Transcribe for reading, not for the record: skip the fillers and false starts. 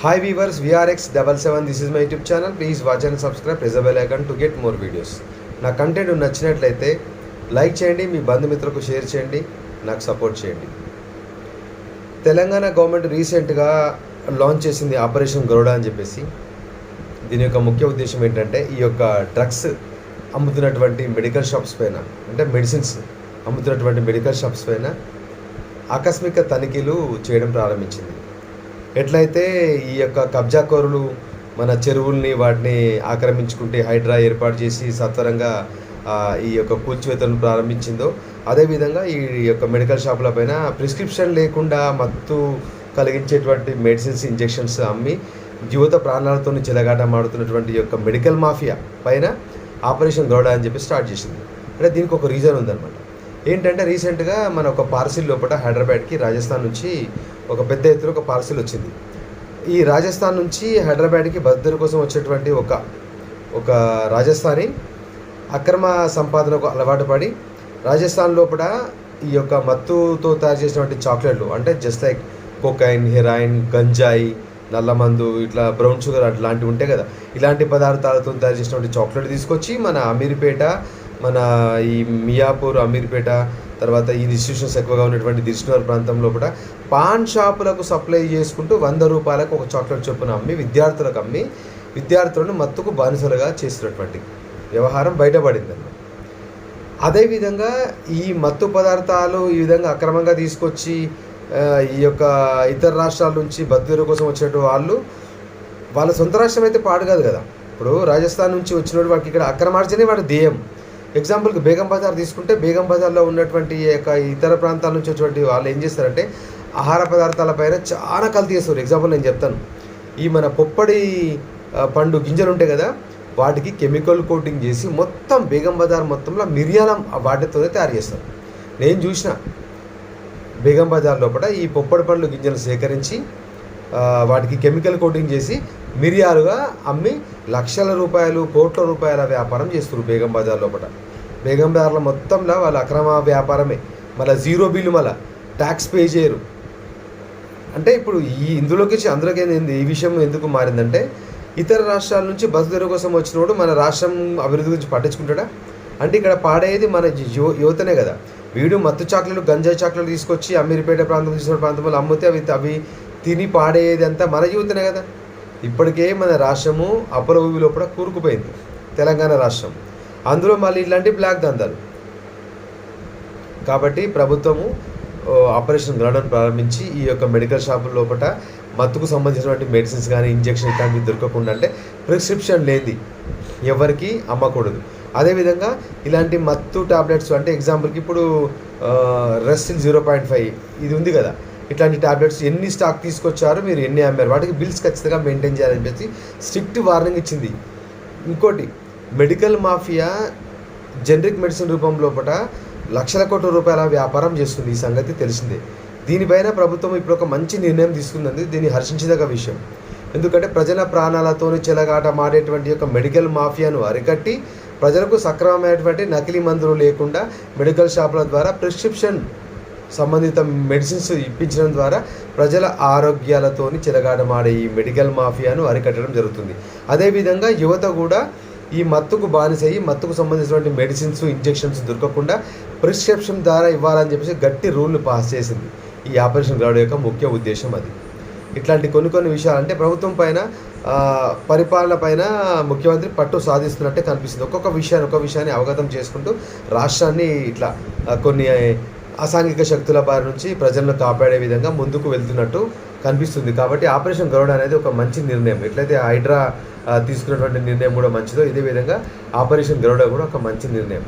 Hi viewers, VRX77, this is my YouTube channel. Please watch and subscribe, press the bell icon to get more videos. నా content నచ్చినట్లయితే like చేయండి, మీ బంధుమిత్రులకు share చేయండి, నాకు support చేయండి. Telangana government రీసెంట్గా launch చేసింది operation గరుడ అని చెప్పేసి. దీని యొక్క ముఖ్య ఉద్దేశం ఏంటంటే ఈ యొక్క డ్రగ్స్ అమ్ముతున్నటువంటి మెడికల్ షాప్స్ పైన, అంటే మెడిసిన్స్ అమ్ముతున్నటువంటి మెడికల్ షాప్స్ పైన ఆకస్మిక తనిఖీలు చేయడం ప్రారంభించింది. ఎట్లయితే ఈ యొక్క కబ్జాకోరులు మన చెరువుల్ని వాటిని ఆక్రమించుకుంటే హైడ్రా ఏర్పాటు చేసి సత్వరంగా ఈ యొక్క కూల్చివేతలను ప్రారంభించిందో, అదేవిధంగా ఈ యొక్క మెడికల్ షాపుల పైన ప్రిస్క్రిప్షన్ లేకుండా మత్తు కలిగించేటువంటి మెడిసిన్స్, ఇంజెక్షన్స్ అమ్మి యువత ప్రాణాలతో చెలగాటమాడుతున్నటువంటి యొక్క మెడికల్ మాఫియా పైన ఆపరేషన్ గరుడ అని చెప్పి స్టార్ట్ చేసింది. అంటే దీనికి ఒక రీజన్ ఉందన్నమాట. ఏంటంటే రీసెంట్గా మన ఒక పార్సిల్ లోపల హైదరాబాద్కి రాజస్థాన్ నుంచి ఒక పెద్ద ఎత్తున ఒక పార్సిల్ వచ్చింది. ఈ రాజస్థాన్ నుంచి హైదరాబాద్కి బద్దరు కోసం వచ్చేటువంటి ఒక రాజస్థానీ అక్రమ సంపాదనకు అలవాటు పడి రాజస్థాన్ లోపల ఈ యొక్క మత్తుతో తయారు చేసినటువంటి చాక్లెట్లు, అంటే జస్ట్ లైక్ కోకైన్, హెరాయిన్, గంజాయి, నల్లమందు, ఇట్లా బ్రౌన్ షుగర్ అట్లాంటివి ఉంటాయి కదా, ఇలాంటి పదార్థాలతో తయారు చేసినటువంటి చాక్లెట్ తీసుకొచ్చి మన అమీర్పేట, మన ఈ మియాపూర్, అమీర్పేట, తర్వాత ఈ ఇన్స్టిట్యూషన్స్ ఎక్కువగా ఉన్నటువంటి దిల్సుఖ్నగర్ ప్రాంతంలో కూడా పాన్ షాపులకు సప్లై చేసుకుంటూ 100 రూపాయలకు ఒక చాక్లెట్ చొప్పున అమ్మి విద్యార్థులను మత్తుకు బానిసలుగా చేసినటువంటి వ్యవహారం బయటపడిందన్నమాట. అదేవిధంగా ఈ మత్తు పదార్థాలు ఈ విధంగా అక్రమంగా తీసుకొచ్చి ఈ యొక్క ఇతర రాష్ట్రాల నుంచి బతుకుల కోసం వచ్చినట్టు వాళ్ళ సొంత రాష్ట్రం అయితే పాడు కాదు కదా. ఇప్పుడు రాజస్థాన్ నుంచి వచ్చినప్పుడు వాడికి ఇక్కడ అక్రమార్జనే వాడి ధ్యేయం. ఎగ్జాంపుల్కి బేగం బజార్ తీసుకుంటే, బేగం బజార్లో ఉన్నటువంటి యొక్క ఇతర ప్రాంతాల నుంచి వచ్చేటువంటి వాళ్ళు ఏం చేస్తారంటే ఆహార పదార్థాల పైన చాలా కల్తీ చేస్తారు. ఎగ్జాంపుల్ నేను చెప్తాను. ఈ మన పొప్పడి పండు గింజలు ఉంటాయి కదా, వాటికి కెమికల్ కోటింగ్ చేసి మొత్తం బేగం బజార్ మొత్తంలో మిరియాలం వాటితోనే తయారు చేస్తారు. నేను చూసిన బేగం బజార్ లోపల ఈ పొప్పడి పండ్లు గింజలు సేకరించి వాటికి కెమికల్ కోటింగ్ చేసి మిరియాలుగా అమ్మి లక్షల రూపాయలు, కోట్ల రూపాయల వ్యాపారం చేస్తారు బేగం బజార్ లోపల. బేగం బజార్లో మొత్తంలో వాళ్ళ అక్రమ వ్యాపారమే. మళ్ళీ జీరో బిల్లు, మళ్ళీ ట్యాక్స్ పే చేయరు. అంటే ఇప్పుడు అందులోకి ఈ విషయం ఎందుకు మారిందంటే, ఇతర రాష్ట్రాల నుంచి బతుకుదెరువు కోసం వచ్చినప్పుడు మన రాష్ట్రం అభివృద్ధి గురించి పట్టించుకుంటాడా? అంటే ఇక్కడ పాడేది మన యువతనే కదా. వీడు మత్తు చాక్లెట్లు, గంజాయి చాక్లెట్లు తీసుకొచ్చి అమీర్పేట ప్రాంతం, తీసుకున్న ప్రాంతంలో అమ్మితే అవి తిని పాడేది అంతా మన యువతనే కదా. ఇప్పటికే మన రాష్ట్రము అప్పుల ఊబి లోపల కూరుకుపోయింది, తెలంగాణ రాష్ట్రం. అందులో మళ్ళీ ఇట్లాంటి బ్లాక్ దందాలు. కాబట్టి ప్రభుత్వము ఆపరేషన్ గరుడను ప్రారంభించి ఈ యొక్క మెడికల్ షాపుల లోపల మత్తుకు సంబంధించినటువంటి మెడిసిన్స్ కానీ, ఇంజెక్షన్ ఇట్లాంటివి దొరకకుండా, అంటే ప్రిస్క్రిప్షన్ లేనిది ఎవరికి అమ్మకూడదు. అదేవిధంగా ఇలాంటి మత్తు టాబ్లెట్స్, అంటే ఎగ్జాంపుల్కి ఇప్పుడు రెస్టిల్ 0.5 ఇది ఉంది కదా, ఇట్లాంటి టాబ్లెట్స్ ఎన్ని స్టాక్ తీసుకొచ్చారో, మీరు ఎన్ని అమ్మారు, వాటికి బిల్స్ ఖచ్చితంగా మెయింటైన్ చేయాలని చెప్పి స్ట్రిక్ట్ వార్నింగ్ ఇచ్చింది. ఇంకోటి, మెడికల్ మాఫియా జనరిక్ మెడిసిన్ రూపం లోపల లక్షల కోట్ల రూపాయల వ్యాపారం చేస్తుంది. ఈ సంగతి తెలిసిందే. దీనిపైన ప్రభుత్వం ఇప్పుడు ఒక మంచి నిర్ణయం తీసుకుంది. దీన్ని హర్షించదగ్గ విషయం. ఎందుకంటే ప్రజల ప్రాణాలతో చెలగాటమాడేటువంటి యొక్క మెడికల్ మాఫియాను అరికట్టి ప్రజలకు సక్రమమైనటువంటి నకిలీ మందులు లేకుండా మెడికల్ షాపుల ద్వారా ప్రిస్క్రిప్షన్ సంబంధిత మెడిసిన్స్ ఇప్పించడం ద్వారా ప్రజల ఆరోగ్యాలతో చెలగాటమాడే ఈ మెడికల్ మాఫియాను అరికట్టడం జరుగుతుంది. అదేవిధంగా యువత కూడా ఈ మత్తుకు బానిసయ్యి మత్తుకు సంబంధించినటువంటి మెడిసిన్స్, ఇంజెక్షన్స్ దొరకకుండా ప్రిస్క్రిప్షన్ ద్వారా ఇవ్వాలని చెప్పేసి గట్టి రూల్ను పాస్ చేసింది ఈ ఆపరేషన్ గరుడ యొక్క ముఖ్య ఉద్దేశం అది. ఇట్లాంటి కొన్ని విషయాలు, అంటే ప్రభుత్వం పైన, పరిపాలన పైన ముఖ్యమంత్రి పట్టు సాధిస్తున్నట్టే కనిపిస్తుంది. ఒక్కొక్క విషయాన్ని అవగతం చేసుకుంటూ రాష్ట్రాన్ని ఇట్లా కొన్ని అసాంఘిక శక్తుల బారి నుంచి ప్రజలను కాపాడే విధంగా ముందుకు వెళ్తున్నట్టు కనిపిస్తుంది. కాబట్టి ఆపరేషన్ గరుడ అనేది ఒక మంచి నిర్ణయం. ఎట్లయితే హైడ్రా తీసుకున్నటువంటి నిర్ణయం కూడా మంచిదో, ఇదే విధంగా ఆపరేషన్ గరుడ కూడా ఒక మంచి నిర్ణయం.